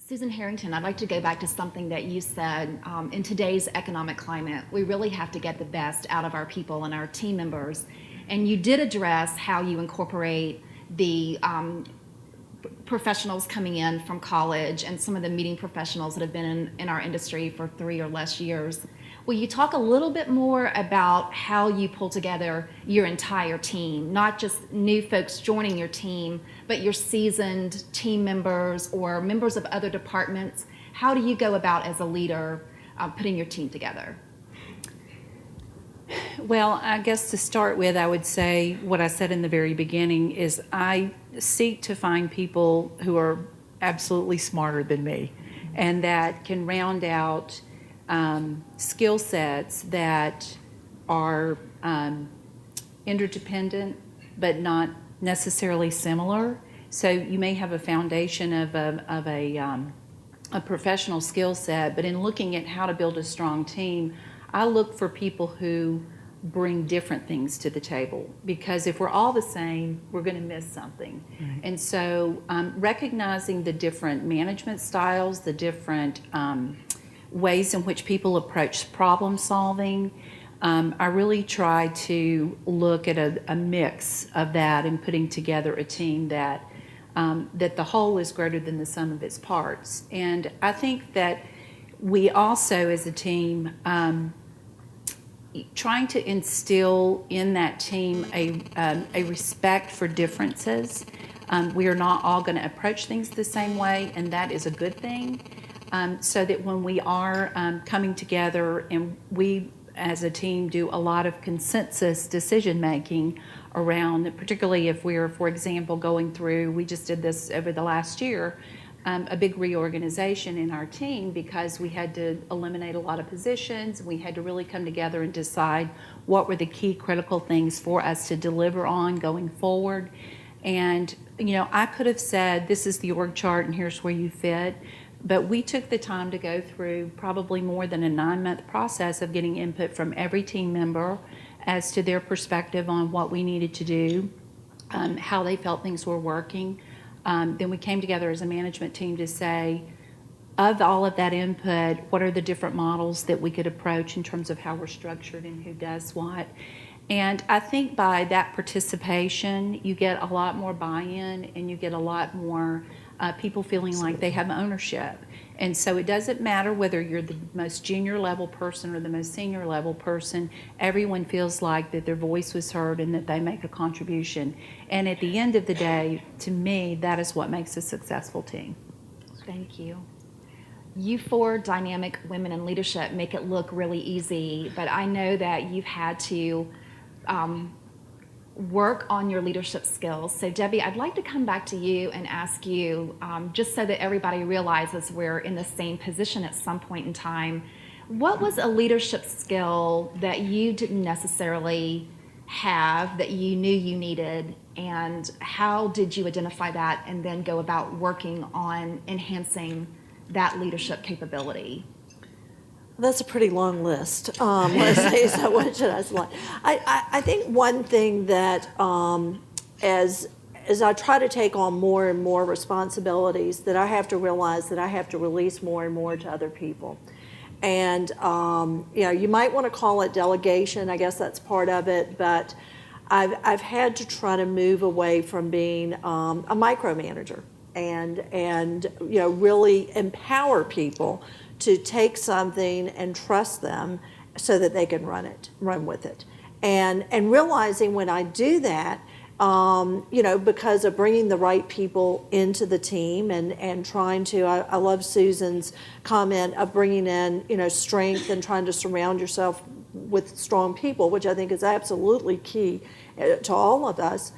Susan Harrington, I'd like to go back to something that you said. In today's economic climate, we really have to get the best out of our people and our team members. And you did address how you incorporate the professionals coming in from college and some of the meeting professionals that have been in our industry for 3 or less years. Will you talk a little bit more about how you pull together your entire team, not just new folks joining your team, but your seasoned team members or members of other departments? How do you go about as a leader putting your team together? Well, I guess to start with, I would say what I said in the very beginning is I seek to find people who are absolutely smarter than me and that can round out skill sets that are interdependent but not necessarily similar. So you may have a foundation of a professional skill set, but in looking at how to build a strong team, I look for people who bring different things to the table, because if we're all the same, we're going to miss something. Right. And so recognizing the different management styles, the different ways in which people approach problem solving, I really try to look at a mix of that and putting together a team that the whole is greater than the sum of its parts. And I think that we also, as a team, trying to instill in that team a respect for differences. We are not all going to approach things the same way, and that is a good thing. So that when we are coming together, and we as a team do a lot of consensus decision making around, particularly if we're, for example, going through, we just did this over the last year, a big reorganization in our team because we had to eliminate a lot of positions. We had to really come together and decide what were the key critical things for us to deliver on going forward. And, you know, I could have said, this is the org chart and here's where you fit. But we took the time to go through probably more than a 9-month process of getting input from every team member as to their perspective on what we needed to do, how they felt things were working. Then we came together as a management team to say, of all of that input, what are the different models that we could approach in terms of how we're structured and who does what. And I think by that participation, you get a lot more buy-in and you get a lot more people feeling like they have ownership. And so it doesn't matter whether you're the most junior level person or the most senior level person, everyone feels like that their voice was heard and that they make a contribution. And at the end of the day, to me, that is what makes a successful team. Thank you. You four dynamic women in leadership make it look really easy, but I know that you've had to work on your leadership skills. So Debbie, I'd like to come back to you and ask you, just so that everybody realizes we're in the same position at some point in time, what was a leadership skill that you didn't necessarily have that you knew you needed, and how did you identify that and then go about working on enhancing that leadership capability? That's a pretty long list. Let's say, so what should I select? I think one thing that as I try to take on more and more responsibilities, that I have to realize that I have to release more and more to other people. And you know, you might want to call it delegation. I guess that's part of it. But I've had to try to move away from being a micromanager and you know, really empower people to take something and trust them so that they can run with it. And realizing when I do that, you know, because of bringing the right people into the team and trying to, I love Susan's comment of bringing in, you know, strength and trying to surround yourself with strong people, which I think is absolutely key to all of us,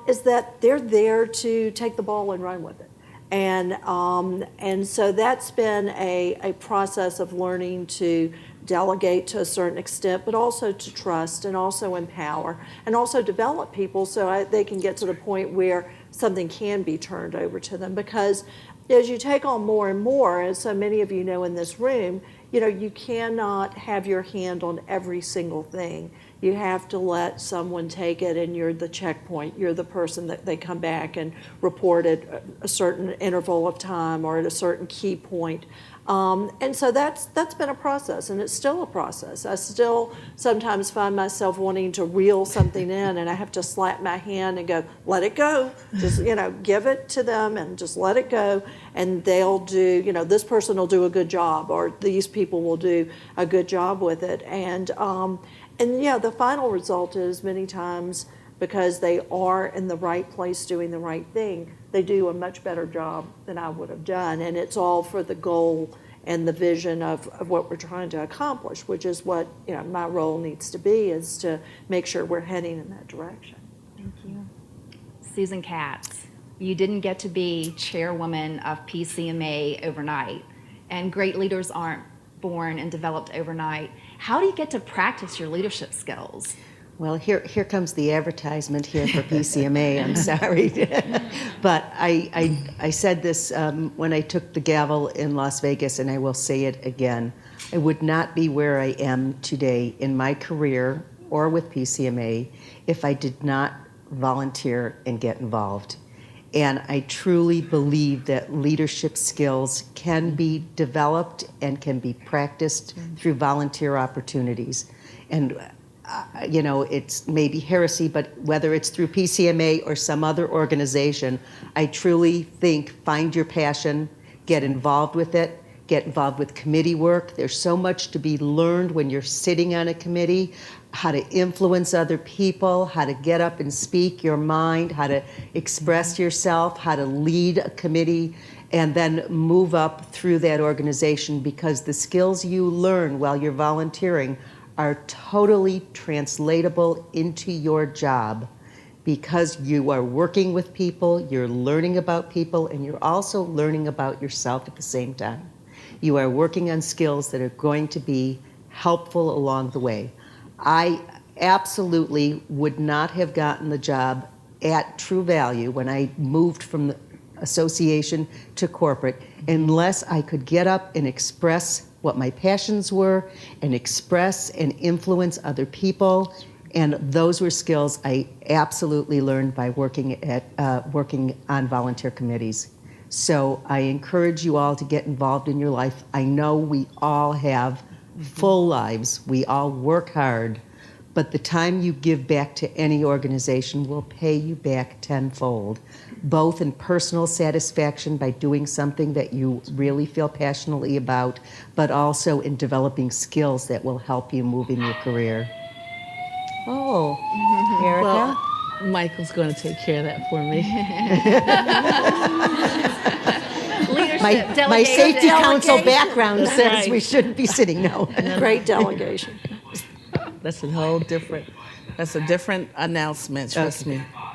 is that they're there to take the ball and run with it. And so that's been a process of learning to delegate to a certain extent, but also to trust and also empower and also develop people so they can get to the point where something can be turned over to them. Because as you take on more and more, as so many of you know in this room, you cannot have your hand on every single thing. You have to let someone take it, and you're the checkpoint. You're the person that they come back and report at a certain interval of time or at a certain key point. And so that's been a process, and it's still a process. I still sometimes find myself wanting to reel something in, and I have to slap my hand and go, let it go. Just, give it to them and just let it go. And they'll do, this person will do a good job, or these people will do a good job with it. And yeah, the final result is many times, because they are in the right place doing the right thing, they do a much better job than I would have done. And it's all for the goal and the vision of what we're trying to accomplish, which is what my role needs to be, is to make sure we're heading in that direction. Thank you. Susan Katz, you didn't get to be chairwoman of PCMA overnight, and great leaders aren't born and developed overnight. How do you get to practice your leadership skills? Well, here comes the advertisement here for PCMA. I'm sorry, but I said this when I took the gavel in Las Vegas, and I will say it again. I would not be where I am today in my career or with PCMA if I did not volunteer and get involved. And I truly believe that leadership skills can be developed and can be practiced through volunteer opportunities. And it's maybe heresy, but whether it's through PCMA or some other organization, I truly think find your passion, get involved with it, get involved with committee work. There's so much to be learned when you're sitting on a committee, how to influence other people, how to get up and speak your mind, how to express yourself, how to lead a committee, and then move up through that organization, because the skills you learn while you're volunteering are totally translatable into your job, because you are working with people, you're learning about people, and you're also learning about yourself at the same time. You are working on skills that are going to be helpful along the way. I absolutely would not have gotten the job at True Value when I moved from the association to corporate unless I could get up and express what my passions were and express and influence other people. And those were skills I absolutely learned by working on volunteer committees. So I encourage you all to get involved in your life. I know we all have full lives. We all work hard. But the time you give back to any organization will pay you back tenfold, both in personal satisfaction by doing something that you really feel passionately about, but also in developing skills that will help you move in your career. Oh, Erica? Well, Michael's going to take care of that for me. Leadership, My delegation. safety council Delegation. background says Right. we shouldn't be sitting now. Great delegation. That's a different announcement, trust me. All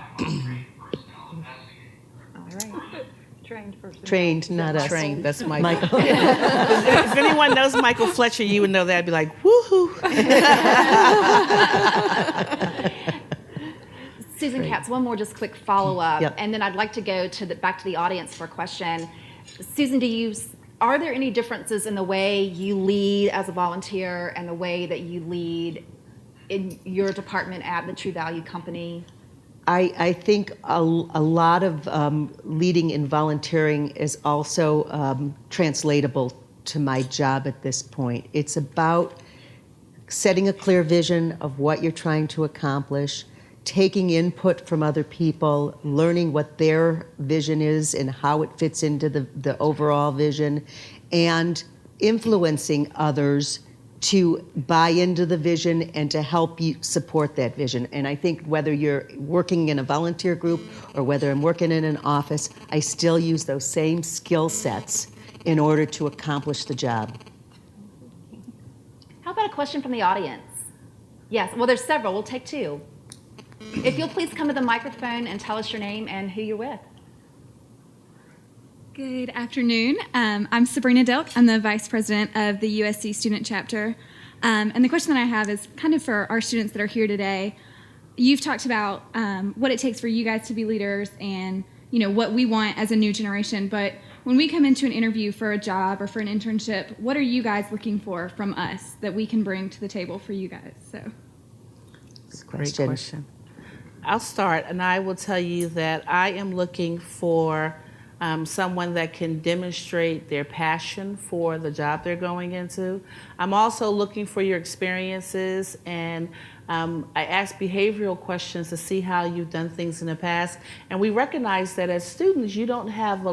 right. Trained person. Trained, not us. Trained, that's Michael. Michael. If anyone knows Michael Fletcher, you would know that. I'd be like, woohoo. Susan Katz, one more just quick follow-up, Yep. and then I'd like to go back to the audience for a question. Susan, are there any differences in the way you lead as a volunteer and the way that you lead in your department at the True Value Company? I think a lot of leading and volunteering is also translatable to my job at this point. It's about setting a clear vision of what you're trying to accomplish, taking input from other people, learning what their vision is and how it fits into the overall vision, and influencing others to buy into the vision and to help you support that vision. And I think whether you're working in a volunteer group or whether I'm working in an office, I still use those same skill sets in order to accomplish the job. How about a question from the audience? Yes, well, there's several. We'll take two. If you'll please come to the microphone and tell us your name and who you're with. Good afternoon. I'm Sabrina Delk. I'm the Vice President of the USC Student Chapter. And the question that I have is kind of for our students that are here today. You've talked about what it takes for you guys to be leaders and what we want as a new generation. But when we come into an interview for a job or for an internship, what are you guys looking for from us that we can bring to the table for you guys? So, Great question. I'll start, and I will tell you that I am looking for someone that can demonstrate their passion for the job they're going into. I'm also looking for your experiences, and I ask behavioral questions to see how you've done things in the past. And we recognize that as students, you don't have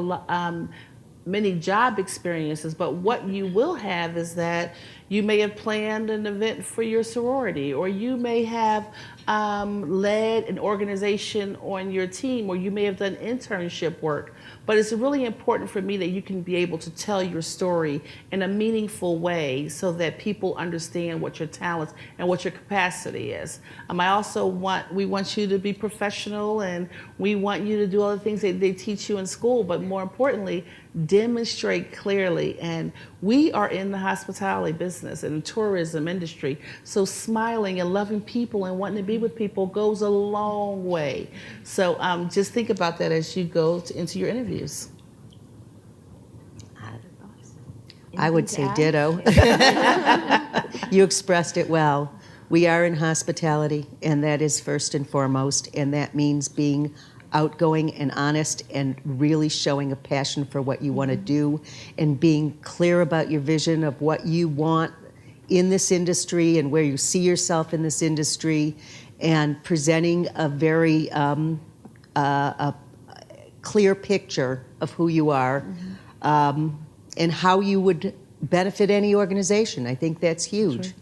many job experiences, but what you will have is that you may have planned an event for your sorority, or you may have led an organization on your team, or you may have done internship work. But it's really important for me that you can be able to tell your story in a meaningful way so that people understand what your talents and what your capacity is. We want you to be professional, and we want you to do all the things that they teach you in school, but more importantly, demonstrate clearly. And we are in the hospitality business and the tourism industry, so smiling and loving people and wanting to be with people goes a long way. So just think about that as you go into your interviews. I would say ditto. You expressed it well. We are in hospitality, and that is first and foremost, and that means being outgoing and honest and really showing a passion for what you want to do and being clear about your vision of what you want in this industry and where you see yourself in this industry, and presenting a very a clear picture of who you are and how you would benefit any organization. I think that's huge. Sure.